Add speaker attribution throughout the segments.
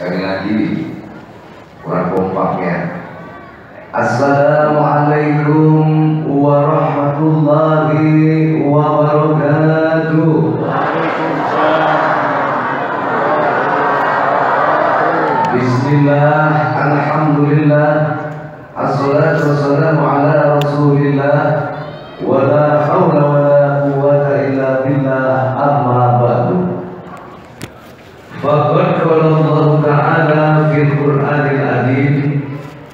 Speaker 1: Sekali lagi kurang kompaknya. Assalamualaikum warahmatullahi wabarakatuh. Bismillah, alhamdulillah, assalatu wassalamu ala rasulillah, wa la hawla wa la quwwata illa billah, amma ba'du. Faqad qala Allah Ta'ala fil Qur'anil Azim,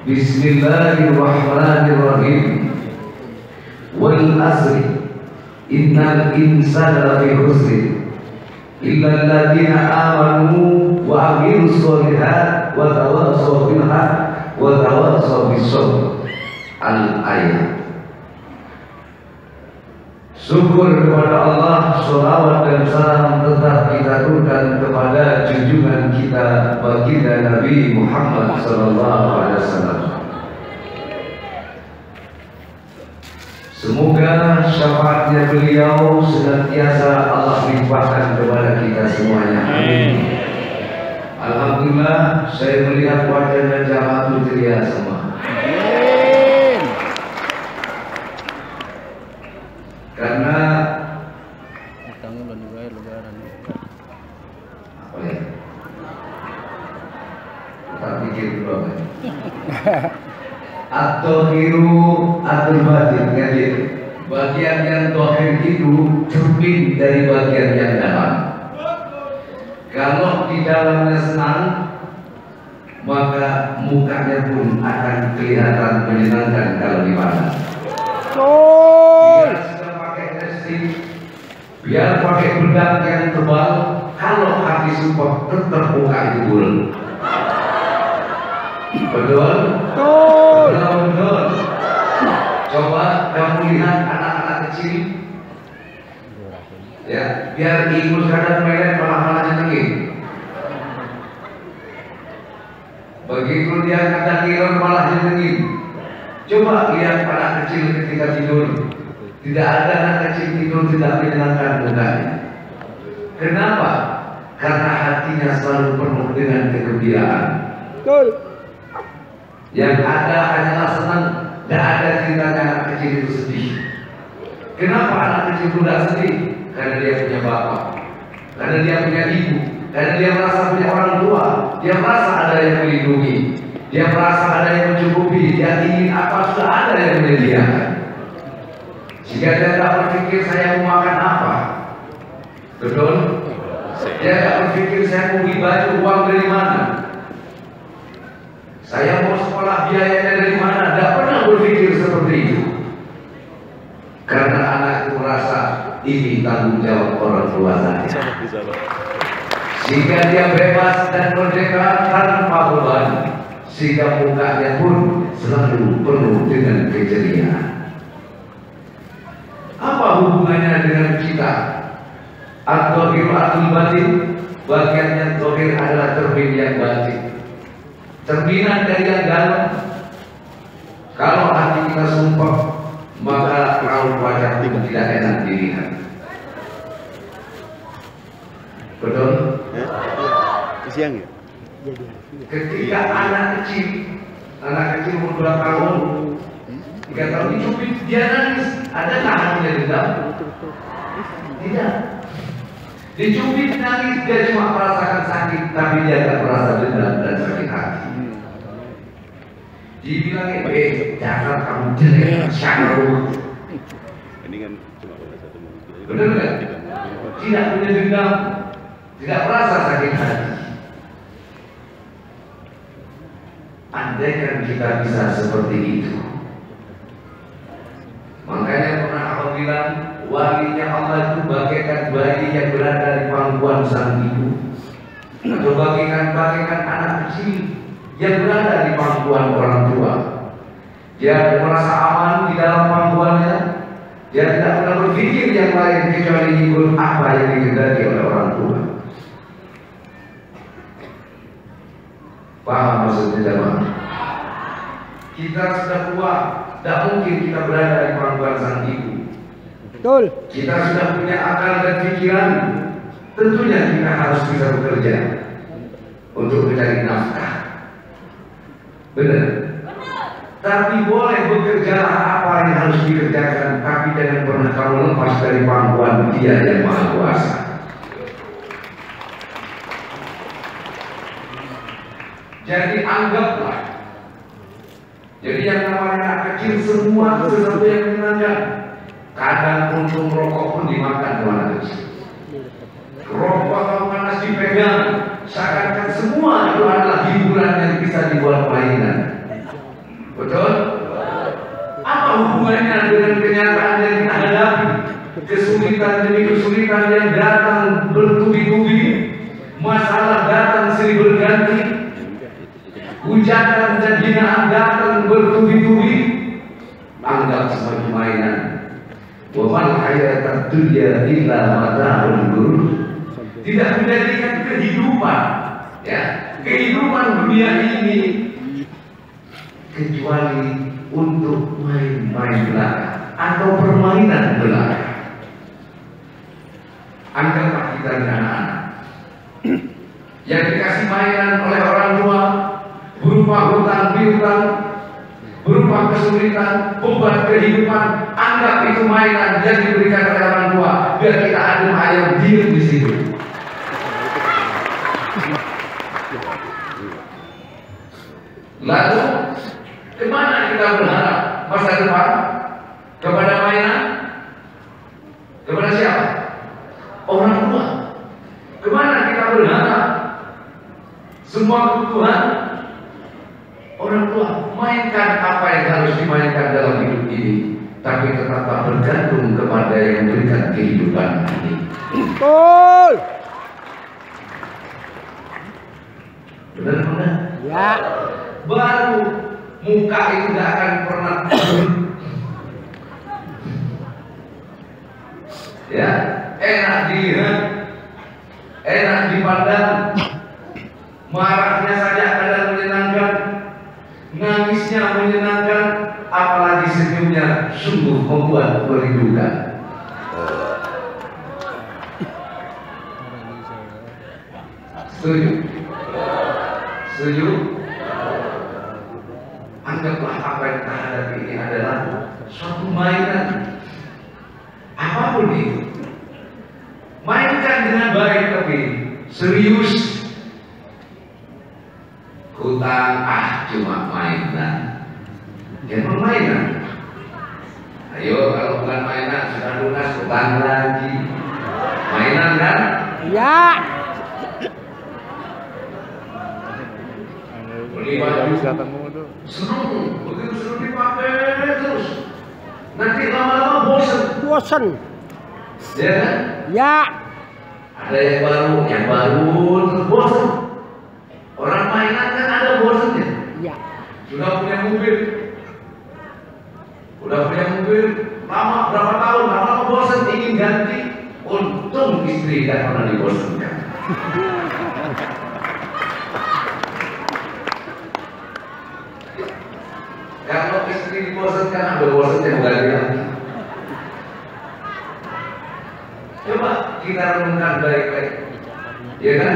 Speaker 1: Bismillahirrahmanirrahim, wal asri innal insana lafi khusr illa alladziina aamanu wa amilus sholihat wa tawassaw bil haqq wa tawassaw bis sabr. Al-ayat. Syukur kepada Allah, sholawat dan salam tetap kita aturkan kepada junjungan kita baginda Nabi Muhammad sallallahu alaihi wasallam. Semoga syafaatnya beliau senantiasa Allah limpahkan kepada kita semuanya. Amin. Alhamdulillah, saya melihat wajahnya jamaah ceria semua. Karena apa ya? Kita pikir dulu apa? At-Tahiru At-Batin, jadi bagian yang tohir itu cermin dari bagian yang dalam. Kalau di dalamnya senang, maka mukanya pun akan kelihatan menyenangkan kalau di mana. Biar pakai bedak yang tebal, kalau hati support tetap muka itu bulan. Betul? Betul. Coba kamu lihat anak-anak kecil, ya, biar ikut kadang melet malah nyenengin. Begitu dia kata tidur malah nyenengin. Coba lihat anak kecil ketika tidur. Tidak ada anak kecil tidur tidak menyenangkan mukanya. Kenapa? Karena hatinya selalu penuh dengan kegembiraan. Betul. Yang ada hanyalah senang. Tidak ada ceritanya anak kecil itu sedih. Kenapa anak kecil itu tidak sedih? Karena dia punya bapak, karena dia punya ibu, karena dia merasa punya orang tua. Dia merasa ada yang melindungi, dia merasa ada yang mencukupi. Dia ingin apa sudah ada yang menyediakan. Jika dia tidak berpikir saya mau makan apa, betul? Dia tidak berpikir saya mau beli baju, uang dari mana, saya mau sekolah, biayanya dari mana. Tidak pernah berpikir seperti itu. Karena anak itu merasa ini tanggung jawab orang tua saya. Sehingga dia bebas dan merdeka tanpa beban. Sehingga mukanya pun selalu penuh dengan keceriaan. Apa hubungannya dengan kita? At-Tahiru At-Batin, bagian yang tohir adalah cermin yang batin, cerminan dari yang dalam. Kalau hati kita sumpah, maka raut wajah pun tidak enak dilihat. Betul?
Speaker 2: Siang ya?
Speaker 1: Ketika anak kecil umur 2 tahun, 3 tahun dicubit, dia nangis. Ada tahannya dendam? Tidak. Dicubit nangis, dia cuma merasakan sakit, tapi dia tidak merasa dendam dan sakit hati. Dibilang, jangan kamu jelek, syarul.
Speaker 2: Ini kan cuma satu.
Speaker 1: Benar nggak? Tidak punya dendam, tidak merasa sakit hati. Andaikan kita bisa seperti itu. Makanya pernah Allah bilang, walinya Allah itu bagaikan bayi yang berada di pangkuan sang ibu, atau bagaikan anak kecil yang berada di pangkuan orang tua. Dia merasa aman di dalam pangkuannya. Dia tidak pernah berpikir yang lain kecuali ikut apa yang dikehendaki oleh orang tua. Paham maksudnya jemaah? Kita sudah tua, tidak mungkin kita berada di pangkuan sang ibu.
Speaker 3: Betul.
Speaker 1: Kita sudah punya akal dan pikiran, tentunya kita harus bisa bekerja. untuk mencari nafkah. Benar. Tapi boleh bekerja apa yang harus dikerjakan, tapi jangan pernah kamu lepas dari pangkuan Dia yang Maha Kuasa. Jadi anggaplah, jadi yang namanya anak kecil semua sesuatu yang menyenangkan. Kadang untung rokok pun dimakan oleh anak kecil. Rokok kalau panas dipegang, seakan-akan semua itu adalah hiburan yang bisa dibuat mainan. Betul? Apa hubungannya dengan kenyataan yang kita hadapi? Kesulitan demi kesulitan yang datang bertubi-tubi, masalah datang silih berganti, hujatan dan hinaan datang bertubi-tubi. Anggap sebagai mainan. Wa mal hayatad dunya illa mata'ul ghurur. Tidak menjadikan kehidupan, ya, kehidupan dunia ini kecuali untuk main-main belaka atau permainan belaka. Anggaplah kita ini anak-anak yang dikasih mainan oleh orang tua berupa hutang piutang, berupa kesulitan, beban kehidupan. Anggap itu mainan yang diberikan oleh orang tua biar kita adem ayam diam di situ. Lalu kemana kita berharap masa depan? Kepada mainan? Kepada siapa? Orang tua. Kemana kita berharap? Semua kebutuhan orang tua. Mainkan apa yang harus dimainkan dalam hidup ini, tapi tetaplah bergantung kepada yang memberikan kehidupan ini.
Speaker 3: Betul.
Speaker 1: Benar-benar?
Speaker 3: Ya.
Speaker 1: Baru muka itu tidak akan pernah ya, enak dilihat, enak dipandang, marahnya saja kadang menyenangkan, nangisnya menyenangkan, apalagi senyumnya sungguh membuat merindukan. Setuju? Setuju? Anggaplah apa yang kita hadapi ini adalah suatu mainan. Apapun itu, mainkan dengan baik tapi serius. Hutang cuma mainan, jangan mainan. Ayo kalau bukan mainan sudah lunas hutang lagi. Mainan kan?
Speaker 3: Ya.
Speaker 1: Beli baju senang, begitu sudah dipakai terus. Nanti lama-lama bosan.
Speaker 3: Bosan.
Speaker 1: Ya kan?
Speaker 3: Ya.
Speaker 1: Ada yang baru terus bosan. Orang mainan kan ada bosannya.
Speaker 3: Ya.
Speaker 1: Sudah punya mobil, lama berapa tahun, lama-lama bosan ingin ganti. Untung istri tidak pernah dibosankan. Kalau istri dibosankan, ada bosan yang ganti lagi. Coba kita renungkan baik-baik, ya kan?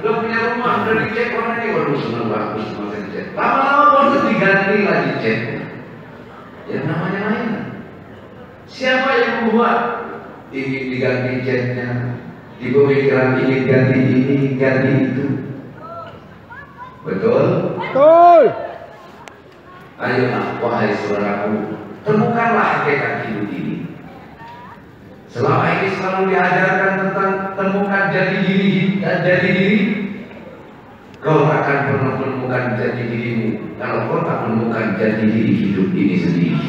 Speaker 1: Udah punya rumah, udah dicek warnanya, waduh senang bagus, masih dicek. Lama-lama bosan diganti lagi ceknya. Yang namanya mainan. Siapa yang membuat ingin diganti ceknya, di pemikiran ingin ganti ini, ganti itu? Betul?
Speaker 3: Betul.
Speaker 1: Ayolah wahai saudaraku, temukanlah hakikat hidup ini. Selama ini selalu diajarkan tentang temukan jati diri. Kau akan pernah menemukan jati dirimu kalau kau tak menemukan jati diri hidup ini sendiri.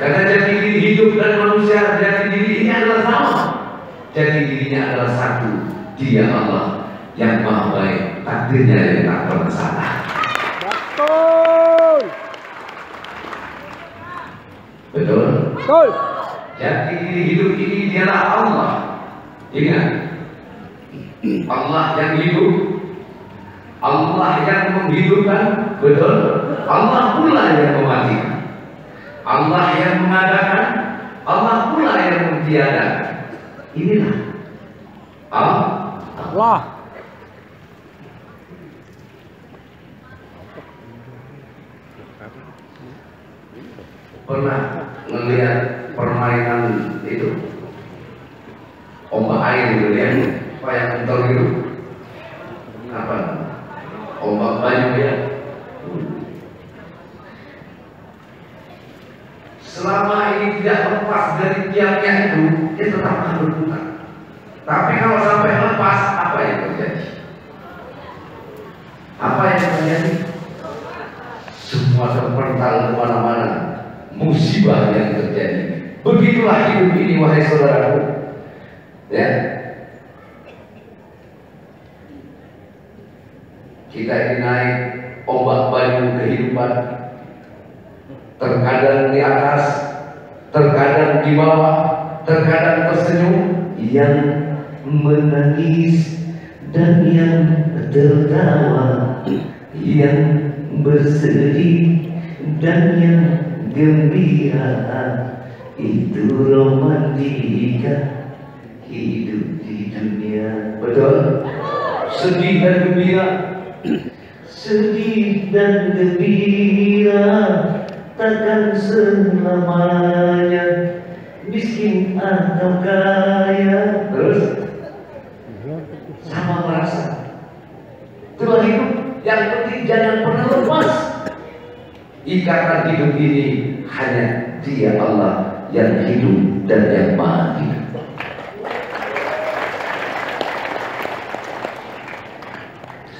Speaker 1: Karena jati diri hidup dan manusia, jati diri ini adalah sama. Jati dirinya adalah satu, Dia Allah yang Maha Baik, takdirnya yang tak pernah salah.
Speaker 3: Betul.
Speaker 1: Betul?
Speaker 3: Betul.
Speaker 1: Jati diri hidup ini dialah Allah. Ingat, Allah yang hidup, Allah yang menghidupkan, betul? Allah pula yang mematikan, Allah yang mengadakan, Allah pula yang mentiadakan. Inilah Allah. pernah ngelihat permainan itu ombak air gitu ya, apa yang kental gitu, apa ombak banyu ya. Selama ini tidak lepas dari tiangnya itu, dia tetap akan berputar. Tapi kalau sampai lepas, apa yang terjadi? Apa yang terjadi? Semua terpental kemana-mana, musibah yang terjadi. Begitulah hidup ini, wahai saudaraku. Ya, kita ini naik ombak banyu kehidupan. Terkadang di atas, terkadang di bawah, terkadang tersenyum, yang menangis dan yang tertawa, yang bersedih dan yang gembira. Itu romantika hidup di dunia. Betul? Sedih dan gembira, sedih dan gembira takkan selamanya, miskin atau kaya. Terus sama merasa. Itulah hidup. Yang penting jangan pernah lepas. Ikatan hidup ini hanya Dia Allah yang hidup dan yang maha hidup.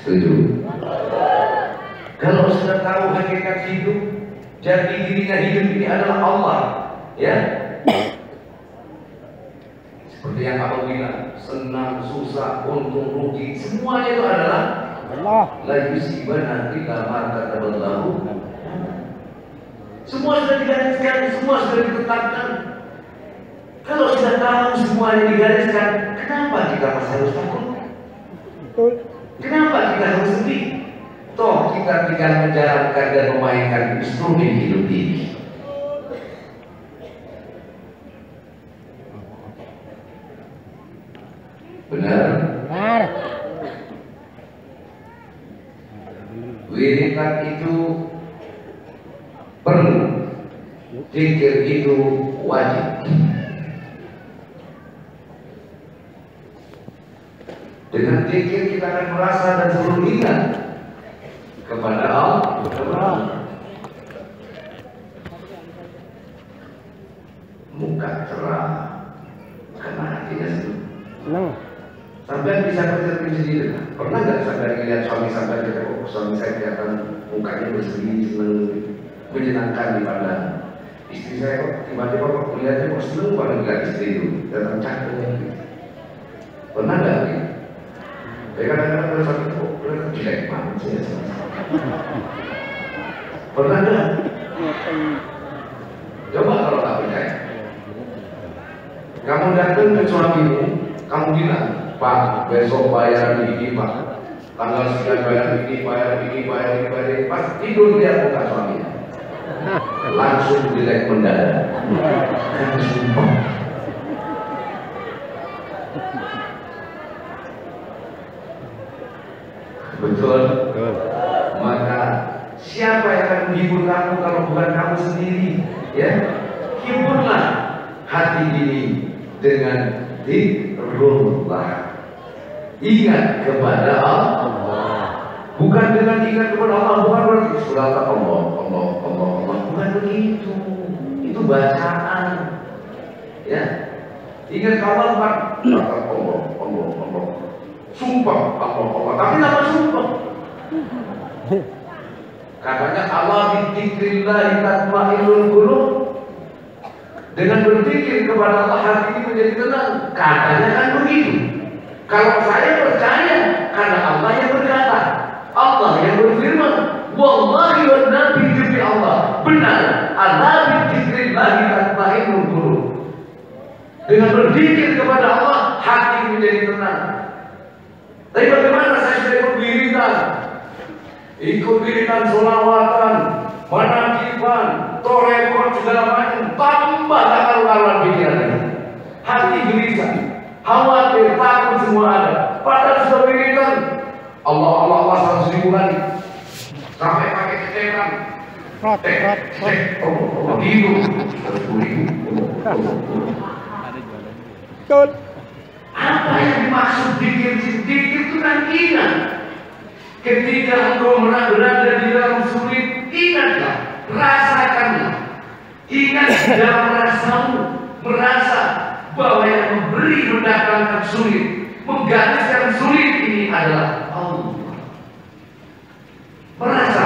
Speaker 1: Setuju? Kalau sudah tahu hakikat hidup, jadi dirinya hidup ini adalah Allah, ya. Seperti yang Abang bilang, senang, susah, untung, rugi, semuanya itu adalah Allah. La yusibana illa ma kataballahu. Semua sudah digariskan, semua sudah ditetapkan. Kalau sudah tahu semuanya digariskan, kenapa kita masih harus takut? Betul. Kenapa kita harus sedih? Toh kita tinggal menjalankan dan memainkan instrumen hidup ini. Benar? Benar. Wiritan itu perlu, zikir itu wajib. Dengan zikir kita akan merasa dan selalu ingat kepada Allah. Muka cerah karena hatinya senang. Sampai bisa bercermin sendiri. Pernah nggak sampai lihat suami sampai kita, oh, suami saya kelihatan mukanya berseri, senang, menyenangkan di pandang. Istri saya kok tiba-tiba kok melihatnya kok senang banget lihat istri itu, datang cakep. Pernah nggak? Kadang-kadang kalau suami itu kok kelihatan jelek banget sih. Pernah nggak? Coba kalau nggak percaya. Kamu datang ke suamimu, kamu bilang, Pak, besok bayaran ini, Pak. Tanggal sekian bayaran ini, bayar ini. Pas tidur dia buka suaminya. Langsung jelek mendadak. Kan sumpah. Betul? Maka siapa yang akan menghibur kamu kalau bukan kamu sendiri? Ya, hiburlah hati ini dengan zikrullah. Ingat kepada Allah. Bukan dengan ingat kepada Allah, bukan berarti sudah Allah. Bukan begitu. Itu bacaan. Ya. Ingat kawan bukan Allah. Sumpah Allah. Tapi nama sumpah. Katanya Allah bidzikrillah tatma'innul qulub. Dengan berzikir kepada Allah hati ini menjadi tenang. Katanya kan begitu. Kalau saya percaya karena Allah yang berkata, Allah yang berfirman, wallahi wa nabi demi Allah, benar. Allah bidzikrillah tatma'innul qulub. Dengan berzikir kepada Allah hati menjadi tenang. Tapi bagaimana saya sudah ikut wiridan, sholawatan, manakiban, torekot segala macam, tambah tak karuan pikiran ini. Hati gelisah, khawatir, takut semua ada. Padahal sudah wiridan, Allah 100.000 kali, sampai pakai ketepan,
Speaker 3: Rot.
Speaker 1: Gitu.
Speaker 3: Betul.
Speaker 1: Apa yang dimaksud dikir? Dikir itu kan ingat. Ketika engkau berada di dalam sulit, ingatlah, rasakanlah. Ingat di dalam rasamu, merasa bahwa yang memberi mendatangkan sulit, menggariskan sulit ini adalah Allah. Merasa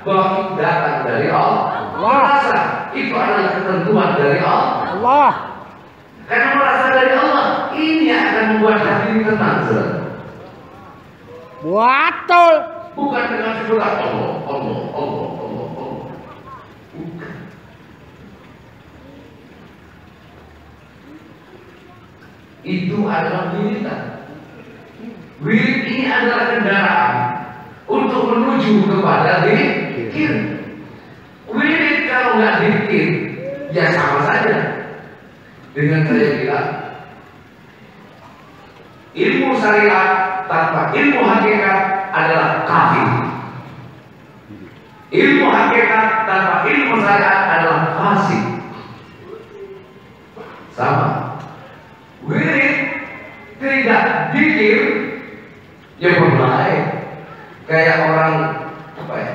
Speaker 1: bahwa itu datang dari Allah. Merasa itu adalah ketentuan dari Allah. Karena merasa dari Allah, ini akan membuat hati ini tenang.
Speaker 3: Betul.
Speaker 1: Bukan dengan sebelah Allah. Bukan. Itu adalah wiridan. Wirid ini adalah kendaraan untuk menuju kepada dzikir. Wirid kalau nggak dzikir, ya sama saja dengan saya bilang ilmu syariat tanpa ilmu hakikat adalah kafir. Ilmu hakikat tanpa ilmu syariat adalah fasik. Sama. Wirid tidak dzikir, ya berbahaya. Kayak orang apa ya?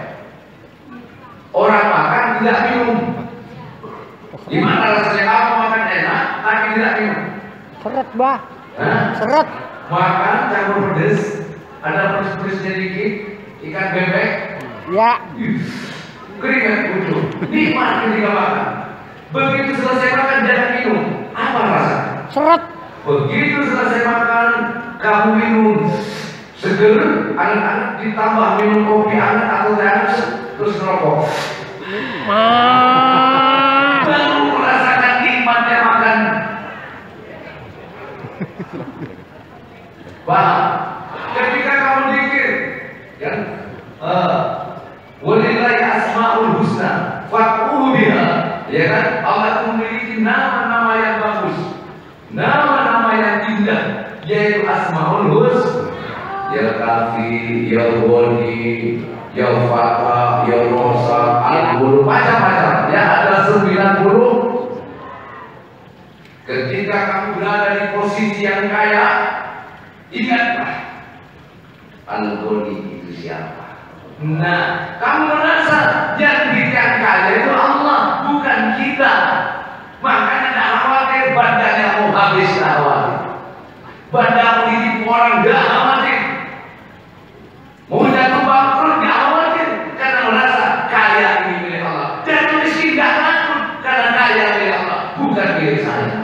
Speaker 1: Orang makan tidak minum. Gimana rasanya kamu makan enak tapi tidak minum?
Speaker 3: Seret, Bah.
Speaker 1: Hah?
Speaker 3: Seret.
Speaker 1: Makan campur pedes, ada pedes-pedesnya dikit, ikan bebek,
Speaker 3: Ya.
Speaker 1: keringat utuh, nikmat ketika makan. Begitu selesai makan jangan minum, apa rasa?
Speaker 3: Seret.
Speaker 1: Begitu selesai makan, kamu minum seger, anget-anget ditambah minum kopi anget atau teh anget, terus ngerokok. Baru merasakan nikmatnya makan. Paham? Ketika kamu zikir, kan? Walillahi asmaul husna, fad'uhu biha. Ya kan? Allah memiliki nama-nama yang bagus, nama-nama yang indah, yaitu asmaul husna. Ya Kafi, ya Ghani, ya Fatah, ya Rosa, Al-Ghul, macam-macam. Ya ada 90. Ketika kamu berada di posisi yang kaya, ingatlah Al-Ghani itu siapa. Nah, kamu merasa yang diberikan kaya itu Allah, bukan kita. Makanya tidak khawatir badannya mau habis, tidak khawatir. Badanmu ditipu orang, tidak khawatir. Mau jatuh bangkrut, tidak khawatir. Karena merasa kaya ini milik Allah. Jatuh miskin, tidak takut. Karena kaya milik Allah, bukan milik saya.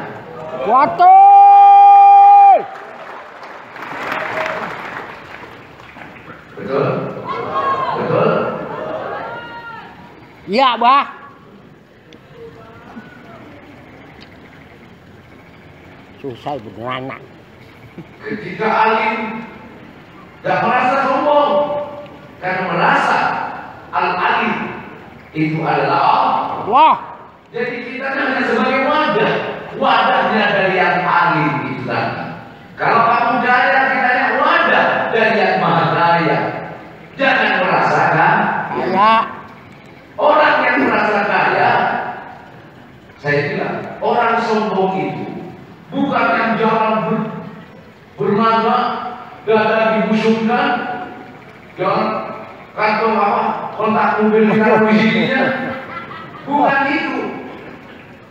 Speaker 3: Betul.
Speaker 1: Betul? Betul?
Speaker 3: Ya, Bah. Susah beranak.
Speaker 1: Ketika alim tidak merasa sombong, karena merasa al-alim itu adalah
Speaker 3: Wah.
Speaker 1: jadi kita hanya sebagai wadahnya dari yang alim itu tadi. Kalau kamu kaya, kita wadah dari yang maha kaya. Jangan merasakan
Speaker 3: Ya.
Speaker 1: orang yang merasa kaya. Saya bilang orang sombong itu bukan yang jalan bernama dada dibusukkan, jangan kantong apa kontak mobil ditaruh di sininya. Bukan itu.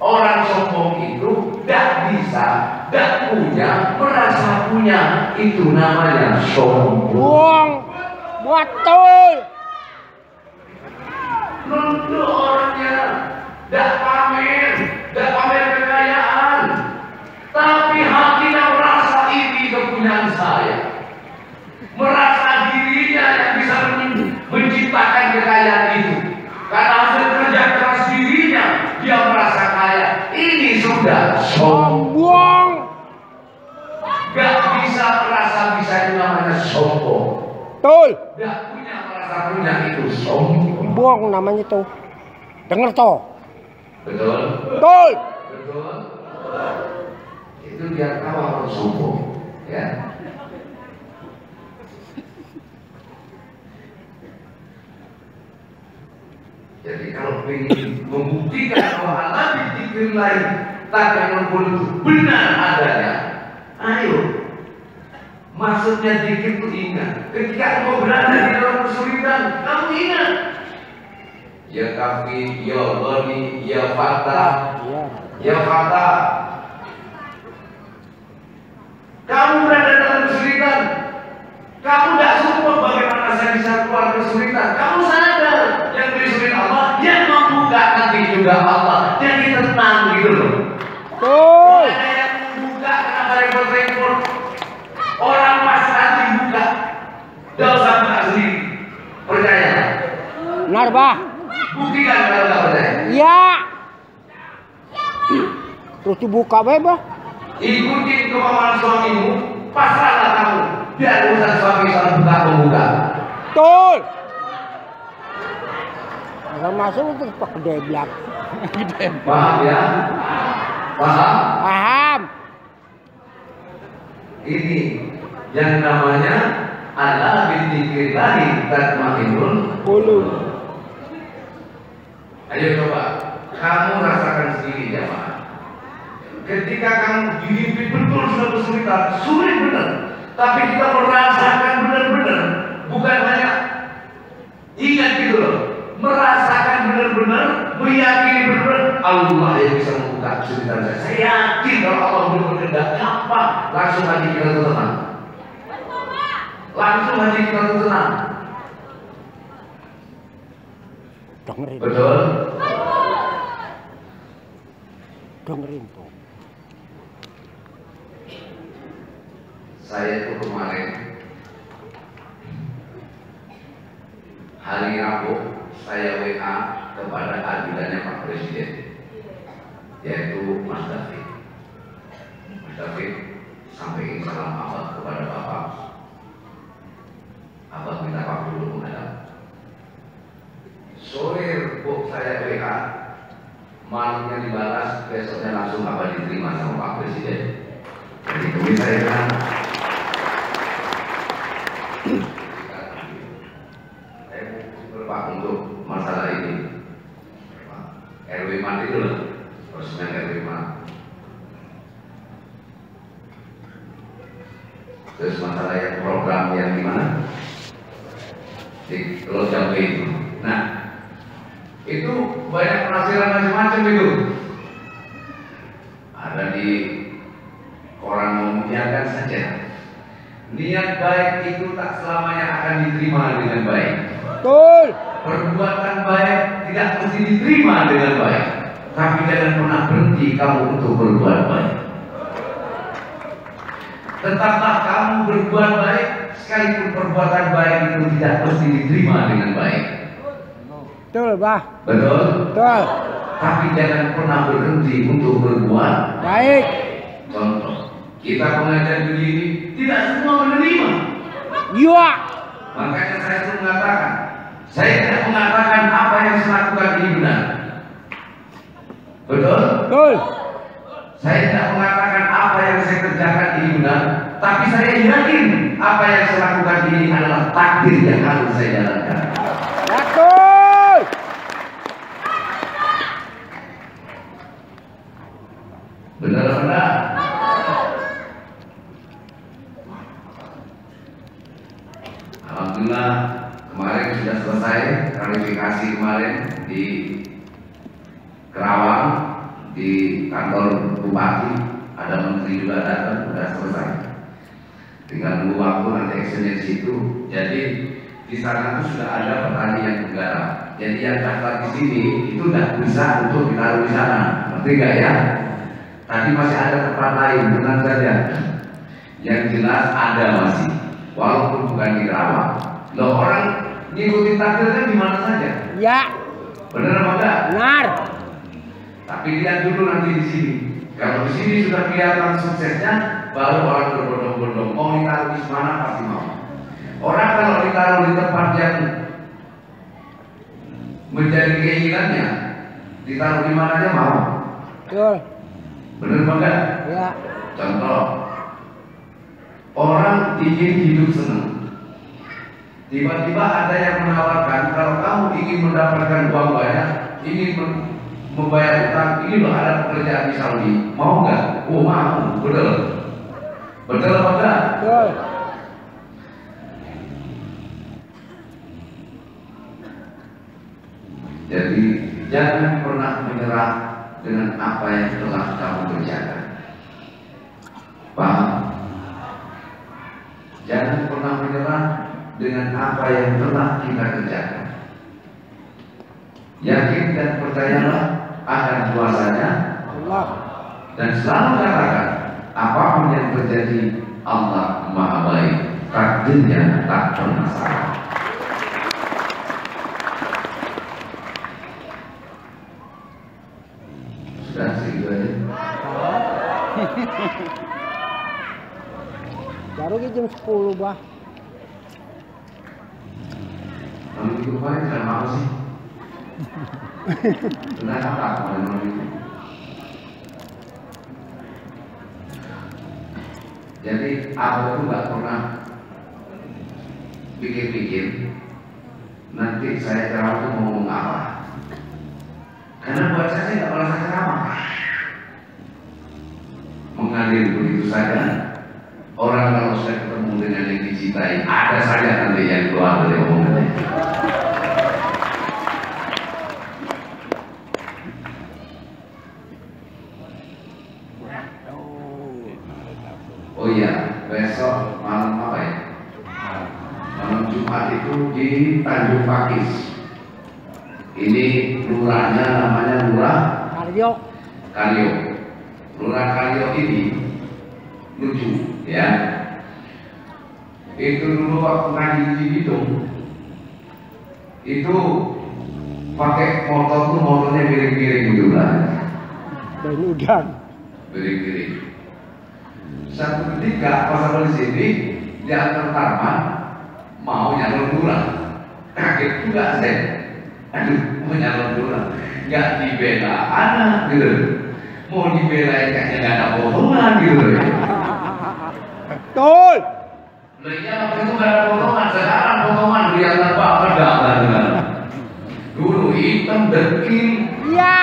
Speaker 1: Orang sombong itu tidak bisa, tidak punya, merasa punya, itu namanya sombong.
Speaker 3: Buang. Betul.
Speaker 1: Nunduk orangnya, tidak pamer kekayaan, tapi hatinya merasa ini kepunyaan saya, merasa dirinya yang bisa menciptakan kekayaan itu. Karena hasil kerja keras dirinya, dia merasa kaya. Ini sudah sombong. Gak bisa merasa bisa itu namanya sombong.
Speaker 3: Betul.
Speaker 1: Gak punya merasa punya itu sombong.
Speaker 3: Buang namanya tuh. Dengar toh.
Speaker 1: Betul?
Speaker 3: Betul.
Speaker 1: Betul? Itu dia tahu orang sombong. Ya. Jadi kalau kepingin membuktikan bahwa Allah dikir lain takkan itu benar adanya. Ayo, maksudnya dikir itu ingat. Ketika engkau berada di dalam kesulitan, kamu ingat. Ya kafi, ya bani, ya fatah, ya fatah. Kamu berada dalam kesulitan. Kamu tidak support bagaimana saya bisa keluar kesulitan. Kamu sadar yang beri sulit Allah, yang membuka nanti juga Allah. Jadi tenang gitu loh.
Speaker 3: Betul.
Speaker 1: Ada yang membuka kenapa repot-repot. Orang pas nanti buka, tidak usah buka sendiri. Percaya.
Speaker 3: Benar, Bah.
Speaker 1: Buktikan kalau tidak percaya.
Speaker 3: Iya. Terus dibuka, Bah.
Speaker 1: Ikutin kemauan suamimu, pasrahlah kamu. Biar urusan suami soal buka-membuka.
Speaker 3: Betul. Kalau masuk itu pakai deblak.
Speaker 1: Paham ya? Paham?
Speaker 3: Paham.
Speaker 1: Ini yang namanya ala bidzikrillahi tatma'innul
Speaker 3: Qulub.
Speaker 1: Ayo coba kamu rasakan sendiri ya Pak. Ketika kamu dihimpit betul sudah kesulitan, sulit benar. Tapi kita merasakan benar-benar, bukan hanya ingat gitu loh, merasakan benar-benar, meyakini benar Allah yang bisa membuka kesulitan saya. Saya yakin kalau Allah belum berkehendak, gampang. Langsung hati kita tuh tenang. Langsung hati kita tuh tenang.
Speaker 3: Dengerin.
Speaker 1: Betul?
Speaker 3: Dengerin tuh.
Speaker 1: Saya itu kemarin hari Rabu saya WA kepada ajudannya Pak Presiden, yaitu Mas David. Mas David sampaikan salam abad kepada Bapak. Abad minta Pak dulu menghadap. Sore Bu saya WA, malamnya dibalas, besoknya langsung abad diterima sama Pak Presiden. Jadi demi saya kan. Pak untuk masalah ini RW mati itu lah, peresmian RW mati. Terus masalah yang program yang gimana di Telur Jambe itu. Nah itu banyak penafsiran macam-macam itu. Ada di koran memuliakan saja. Niat baik itu tak selamanya akan diterima dengan baik.
Speaker 3: Betul.
Speaker 1: Perbuatan baik tidak mesti diterima dengan baik. Tapi jangan pernah berhenti kamu untuk berbuat baik. Tetaplah kamu berbuat baik, sekalipun perbuatan baik itu tidak mesti diterima dengan baik.
Speaker 3: Betul, Bah.
Speaker 1: Betul?
Speaker 3: Betul.
Speaker 1: Tapi jangan pernah berhenti untuk berbuat
Speaker 3: Baik.
Speaker 1: Contoh, kita pengajar begini tidak semua menerima.
Speaker 3: Iya.
Speaker 1: Makanya saya itu mengatakan, saya tidak mengatakan apa yang saya lakukan ini benar. Betul?
Speaker 3: Betul.
Speaker 1: Saya tidak mengatakan apa yang saya kerjakan ini benar, tapi saya yakin apa yang saya lakukan ini adalah takdir yang harus saya jalankan.
Speaker 3: Betul.
Speaker 1: Benar-benar. Alhamdulillah kemarin sudah selesai klarifikasi kemarin di Kerawang di kantor Bupati, ada menteri juga datang, sudah selesai. Tinggal nunggu waktu nanti actionnya di situ. Jadi di sana itu sudah ada petani yang menggarap. Jadi yang daftar di sini itu tidak bisa untuk ditaruh di sana, ngerti nggak ya? Tadi masih ada tempat lain, tenang saja. Yang jelas ada masih, walaupun bukan di Kerawang. Loh orang ngikutin takdir kan di mana saja?
Speaker 3: Ya.
Speaker 1: Benar apa enggak?
Speaker 3: Benar.
Speaker 1: Tapi lihat dulu nanti di sini. Kalau di sini sudah kelihatan suksesnya, baru orang berbondong-bondong. Mau ditaruh di mana pasti mau. Orang kalau ditaruh di tempat yang menjadi keinginannya, ditaruh di mana aja mau.
Speaker 3: Betul.
Speaker 1: Benar apa enggak?
Speaker 3: Ya.
Speaker 1: Contoh, orang ingin hidup senang. Tiba-tiba ada yang menawarkan kalau kamu ingin mendapatkan uang banyak, ingin membayar utang, ini loh ada pekerjaan di Saudi, mau nggak? Oh mau, betul, betul apa enggak?
Speaker 3: Betul.
Speaker 1: Jadi jangan pernah menyerah dengan apa yang telah kamu kerjakan. Paham? Jangan pernah menyerah dengan apa yang telah kita kerjakan. Yakin dan percayalah akan kuasanya
Speaker 3: Allah.
Speaker 1: dan selalu katakan apapun yang terjadi Allah Maha Baik, takdirnya tak pernah salah. Sudah segitu aja.
Speaker 3: Baru ke jam 10, Bah.
Speaker 1: Lalu itu kemarin kan apa sih? Benar apa kemarin itu? Jadi aku tuh nggak pernah pikir-pikir nanti saya ceramah tuh mau ngomong apa. Karena buat saya nggak merasa ceramah. Mengalir begitu saja. Orang kalau sudah ketemu dengan yang dicintai, ada saja nanti yang keluar dari omongannya. Oh iya, besok malam apa ya? Malam Jumat itu di Tanjung Pakis. Ini lurahnya namanya Lurah
Speaker 3: Karyo.
Speaker 1: Karyo. Lurah Karyo ini lucu, ya. Itu dulu waktu ngaji di Bidung, itu pakai motor tuh motornya miring-miring gitu lah.
Speaker 3: Dan udang.
Speaker 1: Miring-miring. Satu ketika pas sampai di sini dia tertaman mau nyalon lurah, kaget juga saya. Aduh, mau nyalon lurah, nggak dibela anak gitu, mau dibela kayaknya nggak ada potongan gitu.
Speaker 3: Betul.
Speaker 1: Belinya waktu itu nggak ada potongan, sekarang potongan kelihatan banget dengan dulu hitam dekil.
Speaker 3: Iya.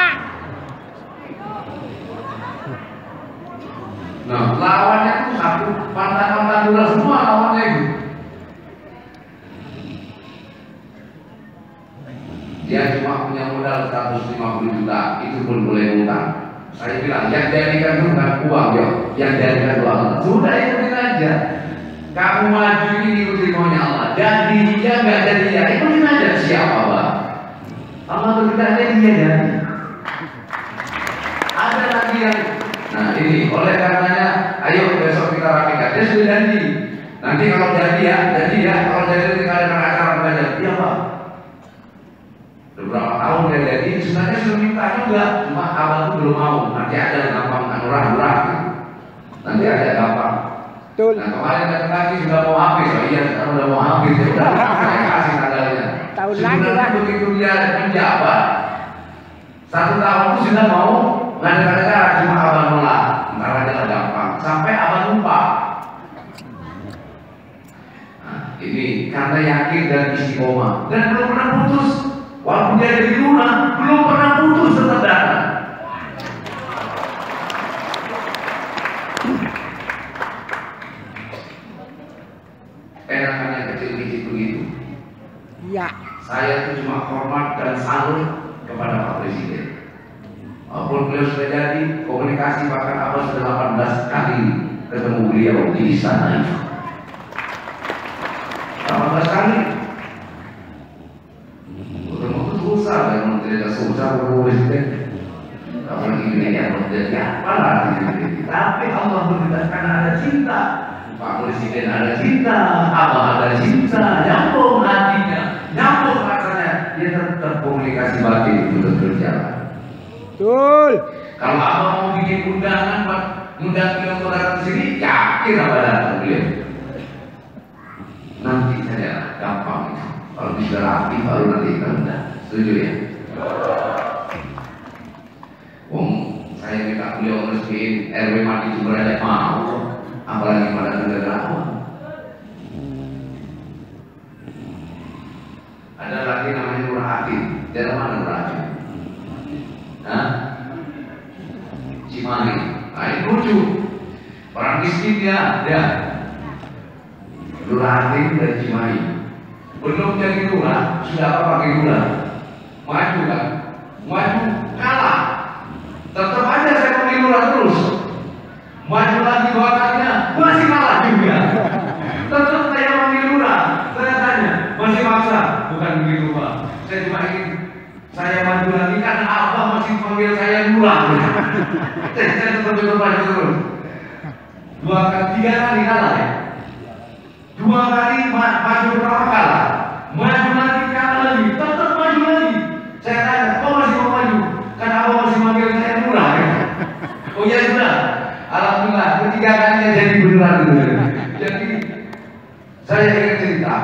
Speaker 1: Nah, lawannya tuh satu pantai-pantai lurah semua lawannya itu. Dia cuma punya modal 150 juta, itu pun boleh ngutang. Saya bilang, yang jadikan itu bukan uang, ya. Yang jadikan itu Allah. Sudah ikutin aja. Kamu maju ini ikutin maunya Allah. Jadi dia nggak jadi ya, ikutin aja siapa Allah. Allah berkehendak jadi dia jadi. Ada lagi yang, nah ini oleh karenanya, ayo besok kita rapikan. Dia sudah janji. Nanti kalau jadi ya, kalau jadi tinggal ada acara belajar. Iya Pak. Beberapa tahun dia jadi, sebenarnya sudah minta juga, cuma abang itu belum mau. Nanti ada gampang murah-murah gitu. Nanti ada gampang.
Speaker 3: Betul.
Speaker 1: Nah kemarin datang lagi sudah mau habis, oh iya sekarang sudah mau habis, ya udah saya kasih tanggalnya.
Speaker 3: Tahun lagi
Speaker 1: Sebenarnya
Speaker 3: Pak.
Speaker 1: begitu dia menjabat, 1 tahun itu sudah mau ngadakan acara, cuma abang nolak. Ntar aja lah gampang, sampai abang lupa. Nah ini karena yakin dan istiqomah dan belum pernah putus. Walaupun dia jadi lurah, belum pernah putus tetap datang. Enakan yang kecil-kecil begitu.
Speaker 3: Iya.
Speaker 1: Saya itu cuma hormat dan salut kepada Pak Presiden. Walaupun beliau sudah jadi, komunikasi bahkan apa sudah 18 kali ketemu beliau di istana itu. 18 kali. Susah yang menteri susah Presiden. Apalagi ini yang menteri apa lagi? Tapi Allah berkatakan ada cinta. Pak Presiden ada cinta, Allah ada cinta, nyambung hatinya, nyambung rasanya. Dia tetap komunikasi batin untuk berjalan.
Speaker 3: Betul.
Speaker 1: Kalau abang mau bikin undangan buat undang beliau untuk datang ke sini, yakin apa datang beliau. Nanti saja gampang itu. Kalau bisa rapi baru nanti kita undang. Setuju ya? Saya minta beliau resmiin RW Mati Sumber aja mau, apalagi pada negara awam. Ada lagi namanya Lurah Hakim. Dari mana Lurah Hakim? maju. Orang miskinnya, ya. Lurah Ating dari Cimahi. Belum jadi lurah, sudah apa pakai lurah? Maju kan? Maju, kalah. Tetap aja saya pakai lurah terus. Maju lagi 2 kalinya, masih kalah juga. Tetap saya pakai lurah. Saya tanya, masih maksa? Bukan begitu Pak. Saya cuma ingin saya maju lagi karena Abah masih panggil saya lurah. Saya tetap maju terus. 3 kali kalah ya. 2 kali maju pertama kalah, maju lagi kalah lagi, tetap maju lagi. Saya tanya, kok masih mau maju? Karena Abah masih manggil saya murah ya? Oh ya sudah, alhamdulillah 3 kalinya jadi beneran gitu. Jadi saya ingin cerita,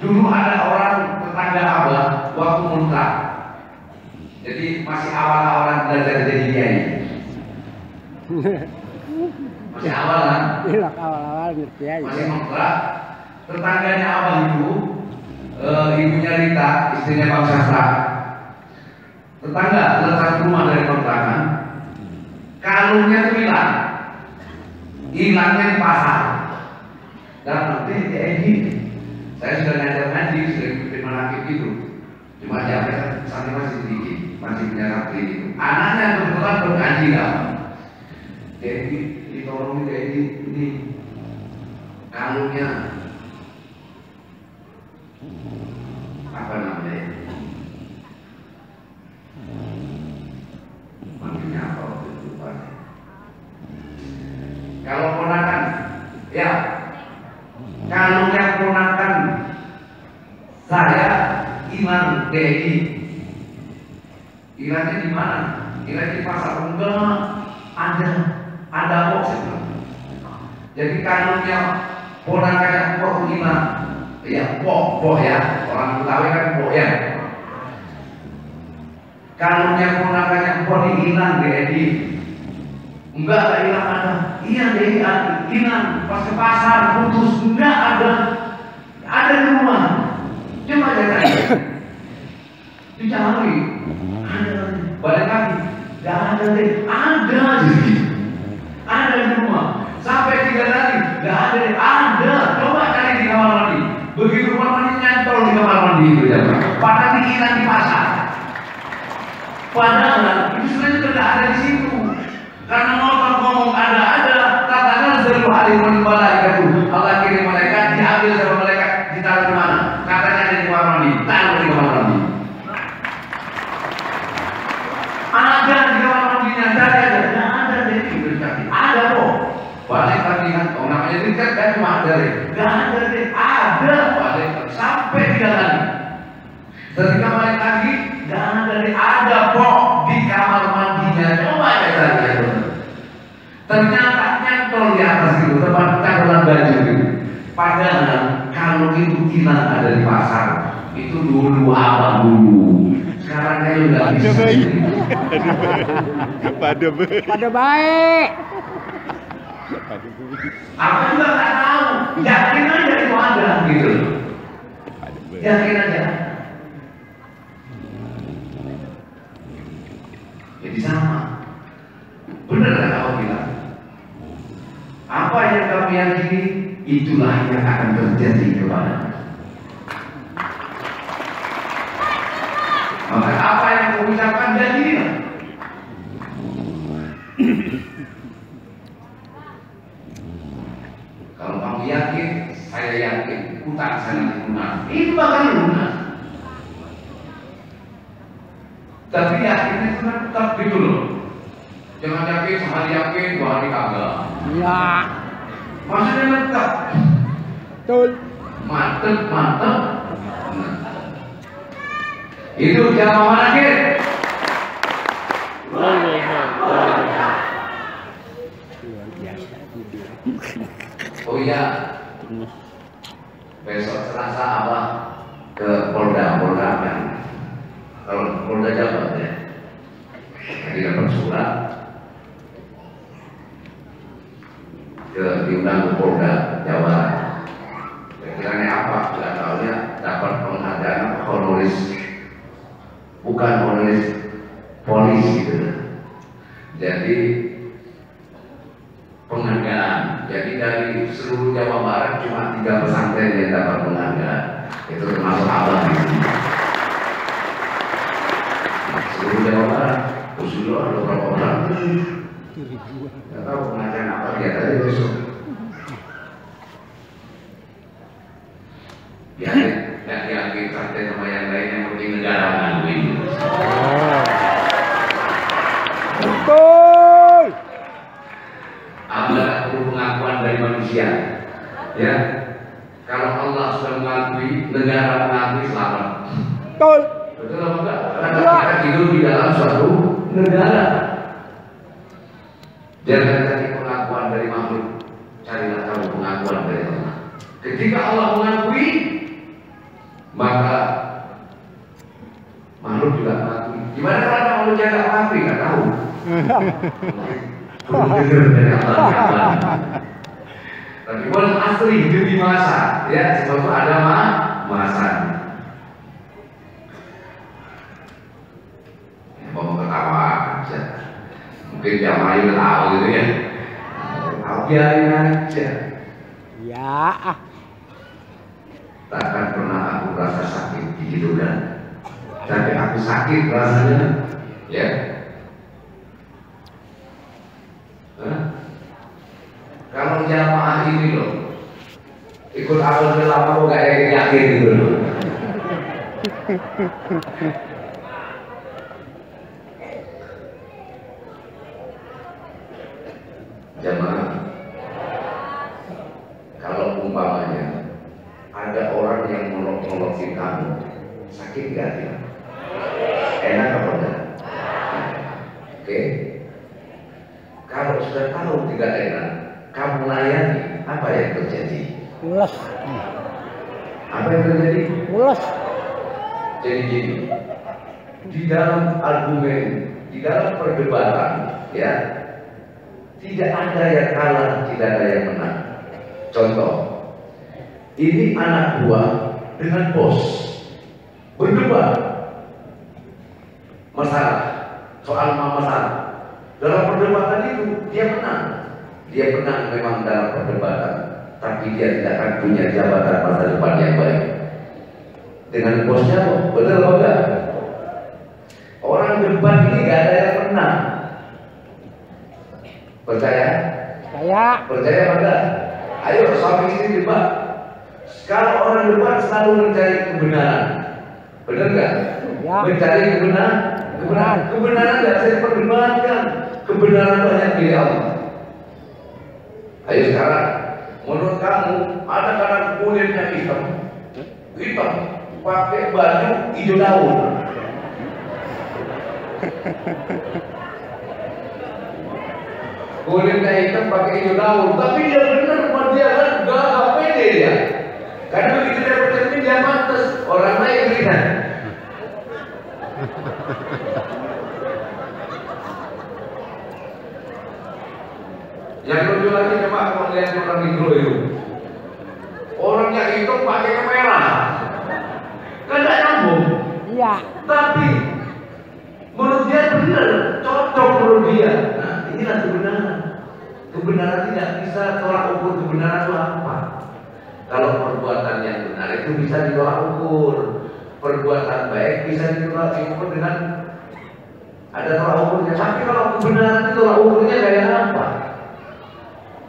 Speaker 1: dulu ada orang tetangga Abah waktu muntah. Jadi masih awal-awalan belajar jadi kiai. Masih awalan.
Speaker 3: Iya, awal-awal ngerti aja.
Speaker 1: Masih ngontrak. Tetangganya Abah itu, ibunya Rita, istrinya Bang Sastra. Tetangga, letak rumah dari kontrakan. Kalungnya itu hilang. Hilangnya di pasar. Dan nanti ini, saya sudah ngajar ngaji, sering bikin manakib gitu. Cuma dia sampai masih sedikit, masih punya rapri itu. Anaknya kebetulan bergaji lah. Jadi ditolong ini kalungnya apa namanya? Manggilnya apa waktu itu Pak? Kalau ponakan, ya kalungnya ponakan saya Iman Dedi. Hilangnya di mana? Hilangnya di pasar enggak ada kok sih. Jadi kalungnya ponakannya Pok Iman, ya Pok ya, orang Betawi kan Pok ya. Kalungnya ponakannya Pok hilang Dedi. Enggak hilang ada. Iya Dedi hilang pas ke pasar putus, enggak ada di rumah. Cuma jangan dicari, balik lagi, nggak ada deh, ada di rumah. Sampai 3 kali, nggak ada. Coba cari di kamar mandi. Begitu kamar mandi nyantol di kamar mandi itu ya. Padahal hilang di pasar. Padahal itu sebenarnya tidak ada di situ. Karena motor ngomong ada. Katakan seluruh alimul malaikatu. Allah kirim malaikat, diambil sama malaikat, ditaruh di mana? Katanya ada di kamar mandi, taruh di kamar mandi. Ada di kamar mandinya, cari aja. Nggak ada deh, ada kok. Balik lagi kan, namanya itu kan cuma ada deh. Nggak ada deh, ada. Balik sampai 3 kali. Ketika balik lagi, nggak ada deh, ada kok di kamar mandinya. Coba aja tadi. Ternyata nyantol di atas itu, tempat cangkulan baju itu. Padahal kalau itu hilang ada di pasar, itu dulu Abang dulu. Sekarang saya udah bisa.
Speaker 3: Pada baik.
Speaker 1: Aku juga nggak tahu. Yakin aja itu ada gitu. Yakin aja. Jadi sama. Benar kan kamu bilang? Apa yang kamu yakini, itulah yang akan terjadi kepadamu. Maka apa yang kamu ucapkan jadilah. Kalau kamu yakin, saya yakin, utang saya nanti lunas. Itu bakal lunas. Tapi yakinnya itu kan tetap gitu loh. Jangan yakin, sehari yakin, 2 hari kagak.
Speaker 3: Iya.
Speaker 1: Maksudnya tetap.
Speaker 3: Betul.
Speaker 1: Mantep. Itu jangan manakib.
Speaker 3: Luar biasa.
Speaker 1: Oh iya, besok Selasa Abah ke Polda kan. Kalau Polda Jawa ya, tadi dapat surat diundang ke Polda Jawa. Kira-kira apa? Tidak tahunya dapat penghargaan honoris, bukan honoris polisi gitu. Jadi Kan cuma 3 pesantren yang dapat penghargaan. Itu termasuk abang di sini. Seluruh Jawa Barat, usulnya ada berapa orang? Nggak tahu pengajian apa, lihat aja besok. Ya, nggak diambil santai sama yang lain, yang penting negara ngaduin.
Speaker 3: Betul.
Speaker 1: Amanah perlu pengakuan dari manusia. Ya, kalau Allah sudah mengakui, negara mengakui, selamat.
Speaker 3: Betul.
Speaker 1: Betul apa enggak? Karena kita hidup di dalam suatu negara. Jangan cari pengakuan dari makhluk, carilah kamu pengakuan dari Allah. Ketika Allah mengakui, maka makhluk juga mengakui. Gimana caranya manusia nggak mengakui? Nggak tahu. Jujur dari Allah. Tapi wal asli demi masa, ya sebab itu ada masa. Mau ketawa aja, mungkin jamaah tahu gitu ya. Tahu biarin aja.
Speaker 3: Ya.
Speaker 1: Takkan pernah aku rasa sakit gitu kan? Tapi aku sakit rasanya, ya. Kalau jamaah ini loh, ikut awal lama kok gak yakin gitu loh. Jamaah, kalau umpamanya ada orang yang nolong-nolongin kamu, sakit gak dia? Enak apa enggak? Oke. Kalau sudah tahu tidak enak, kamu layani, apa yang terjadi?
Speaker 3: Ulas.
Speaker 1: Apa yang terjadi?
Speaker 3: Ulas.
Speaker 1: Jadi gini, di dalam argumen, di dalam perdebatan, ya, tidak ada yang kalah, tidak ada yang menang. Contoh, ini anak buah dengan bos berdebat masalah soal masalah. Dalam perdebatan itu dia menang. Dia menang memang dalam perdebatan, tapi dia tidak akan punya jabatan masa depan yang baik. Dengan bosnya, betul apa enggak? Orang debat ini gak ada yang menang. Percaya?
Speaker 3: Saya.
Speaker 1: Percaya apa enggak? Ayo suami istri debat. Kalau orang debat selalu mencari kebenaran, benar enggak?
Speaker 3: Ya.
Speaker 1: Mencari kebenaran tidak bisa diperdebatkan. Kebenaran banyak milik Allah. Ayo sekarang, menurut kamu ada kadang kulitnya hitam, pakai baju hijau daun. Kulitnya hitam pakai hijau daun, tapi dia benar, dia kan gak pede dia. Karena begitu dia bercermin dia mantas, orang lain berikan. Yang lucu lagi coba kalau lihat orang mikro itu, orangnya itu pakai kamera, kan tidak nyambung.
Speaker 3: Iya.
Speaker 1: Tapi menurut dia benar, cocok menurut dia. Nah, inilah kebenaran. Kebenaran tidak bisa tolak ukur kebenaran itu apa. Kalau perbuatan yang benar itu bisa ditolak ukur, perbuatan baik bisa ditolak ukur dengan ada tolak ukurnya. Tapi kalau kebenaran itu tolak ukurnya kayak apa?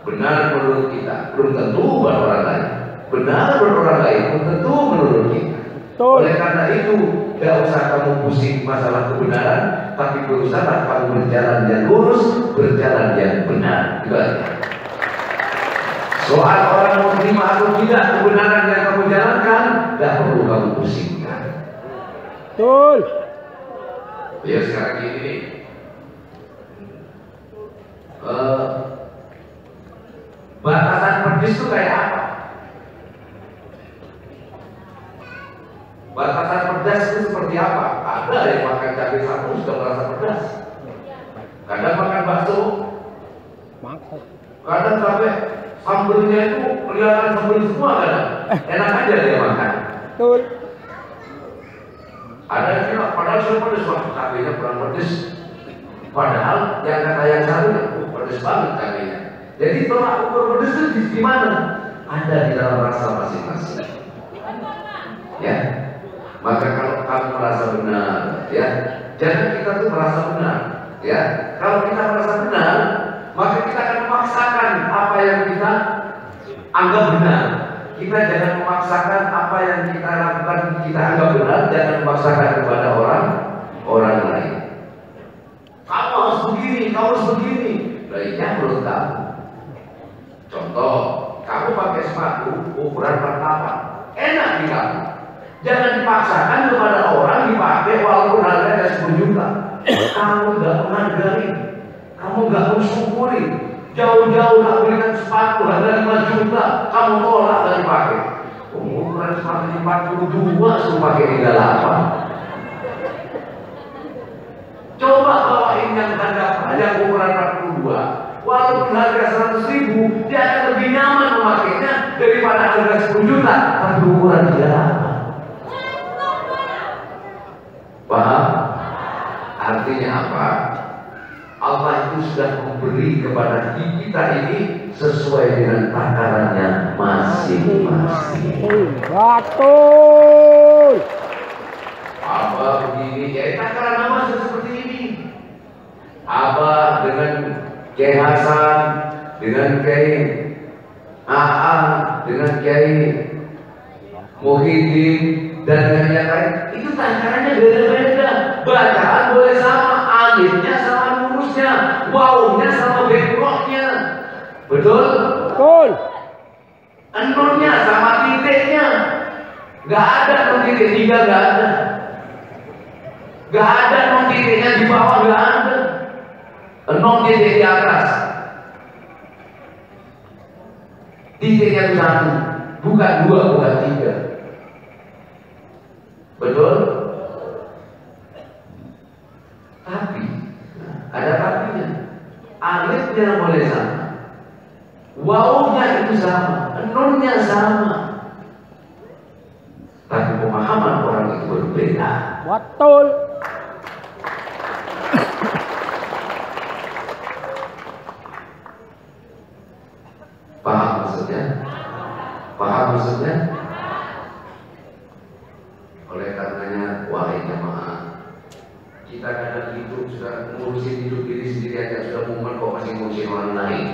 Speaker 1: Benar menurut kita, belum tentu buat orang lain. Benar menurut orang lain, belum tentu menurut kita.
Speaker 3: Betul.
Speaker 1: Oleh karena itu, tidak usah kamu pusing masalah kebenaran, tapi berusaha kamu berjalan yang lurus, berjalan yang benar. Itu aja. Soal orang mau terima atau tidak kebenaran yang kamu jalankan, tidak perlu kamu pusingkan.
Speaker 3: Betul.
Speaker 1: Ya sekarang gini, batasan pedes itu kayak apa? Batasan pedas itu seperti apa? Ada yang makan cabai satu sudah merasa pedas. Kadang makan bakso, kadang sampai sambelnya itu kelihatan sambel semua kadang. Enak aja dia makan.
Speaker 3: Betul.
Speaker 1: Ada yang bilang, padahal saya pedes, wah cabainya kurang pedes. Padahal yang kata yang satu, pedes banget cabainya. Jadi tolak ukur pedes itu di mana? ada di dalam rasa masing-masing. Ya, maka kalau kamu merasa benar, ya, jangan kita tuh merasa benar, ya. Kalau kita merasa benar, maka kita akan memaksakan apa yang kita anggap benar. Kita jangan memaksakan apa yang kita lakukan kita anggap benar, jangan memaksakan kepada orang lain. Kamu harus begini, kamu harus begini. Baiknya menurut kamu. Contoh, kamu pakai sepatu ukuran 48, enak di kamu. Jangan dipaksakan kepada orang dipakai walaupun harganya 10 juta. Kamu nggak menghargai, kamu nggak mensyukuri. Jauh-jauh nak belikan sepatu harga 5 juta, kamu tolak dan dipakai. Ukuran sepatu 42 suruh pakai 38. Coba bawain yang harga yang ukuran 42. Walaupun harga 100.000, dia akan lebih nyaman memakainya daripada harga 10 juta tapi ukuran 38. Paham? Artinya apa? Allah itu sudah memberi kepada kita ini sesuai dengan takarannya masing-masing.
Speaker 3: Betul.
Speaker 1: Apa begini? Ya takaran Allah seperti ini. Apa dengan Kiai Hasan, dengan Kiai AA, dengan Kiai Muhyiddin dan dengan yang lain, itu takarannya beda-beda. Bacaan boleh sama, alifnya sama lurusnya, wawunya sama bengkoknya. Betul?
Speaker 3: Betul.
Speaker 1: Nunnya sama titiknya. Gak ada nun titik 3, gak ada. Gak ada nun titiknya di bawah, gak ada. Nun titik di atas. Titiknya itu 1, bukan 2, bukan 3. Betul? Tapi ada tapinya. Alifnya boleh sama, wawunya itu sama, nunnya sama, tapi pemahaman orang itu berbeda.
Speaker 3: Betul.
Speaker 1: Paham maksudnya? Paham maksudnya? Oleh karenanya, wahai jamaah, kita kadang hidup sudah ngurusin hidup diri sendiri aja sudah mumet kok masih ngurusin orang lain.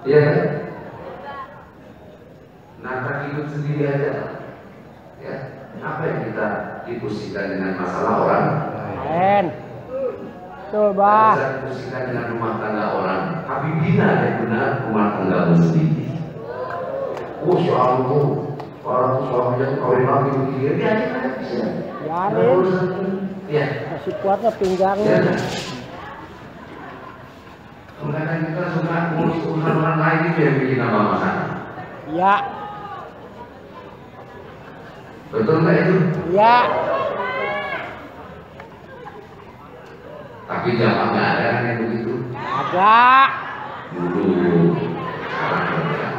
Speaker 1: Iya kan? Nata hidup sendiri aja. Ya, apa yang kita dipusingkan dengan masalah orang
Speaker 3: Lain. Coba.
Speaker 1: Kita dipusingkan dengan rumah tangga orang, tapi bina yang benar rumah tanggamu sendiri. Oh, soal itu orang suaminya kawin lagi begini, dia aja bisa.
Speaker 3: Biarin.
Speaker 1: Ya.
Speaker 3: Masih kuatnya pinggangnya.
Speaker 1: Ya. Karena kita suka ngurus urusan orang lain itu yang bikin nama masalah.
Speaker 3: Ya.
Speaker 1: Betul nggak itu?
Speaker 3: Ya.
Speaker 1: Tapi jamaah nggak ada kan yang begitu.
Speaker 3: Ada.
Speaker 1: Dulu. Sekarang ada.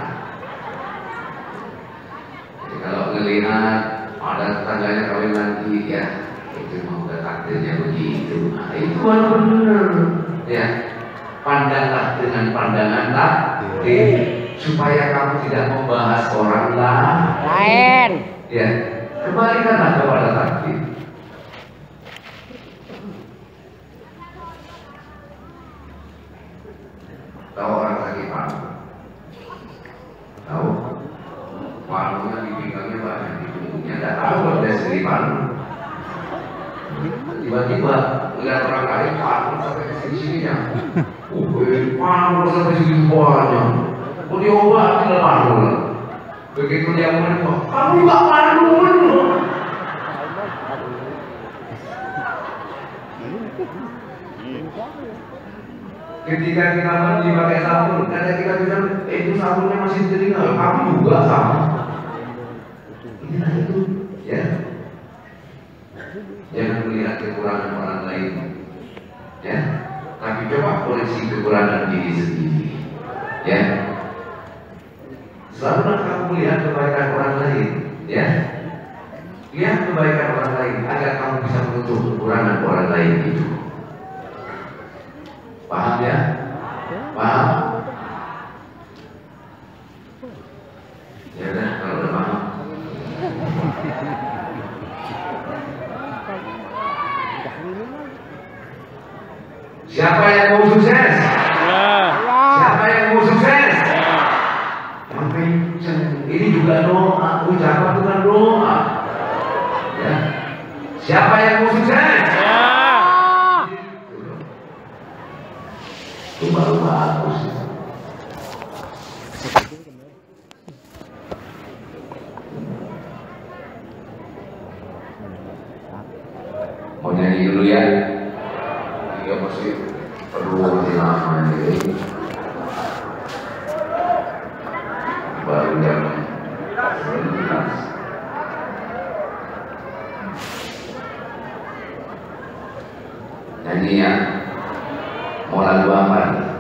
Speaker 1: Jadi kalau ngelihat ada tetangganya kawin lagi, ya itu mau udah takdirnya begitu. Nah, itu baru benar. Ya. Pandanglah dengan pandangan takdir supaya kamu tidak membahas orang
Speaker 3: Lain.
Speaker 1: ya, kembalikanlah kepada takdir. Tahu orang sakit paru? Tahu? Parunya di pinggangnya banyak, di punggungnya tidak tahu kalau dia sendiri paru. Tiba-tiba melihat orang lain paru sampai ke sini-sininya. Paru sampai segitu banyak. Mau diobati lah paru. Begitu dia ngomong, kamu juga paru. Ketika kita mandi pakai sabun, kadang kita bilang, itu sabunnya masih telinga, kamu juga sama. Inilah itu, ya. Jangan melihat kekurangan orang lain, ya. Tapi coba koreksi kekurangan diri sendiri, ya. Selalulah kamu melihat kebaikan orang lain, ya. Lihat kebaikan orang lain agar kamu bisa menutup kekurangan orang lain itu. Paham ya? Paham? Ya udah, kalau udah mau. Siapa yang mau sukses? Siapa yang mau sukses? Ini juga doa, ucapan bukan doa. Ya. Siapa yang mau sukses? Itu baru bagus. Mau nyanyi dulu ya? Iya pasti perlu masih lama jadi baru jam 11. Nyanyi ya? Mau lagu apa?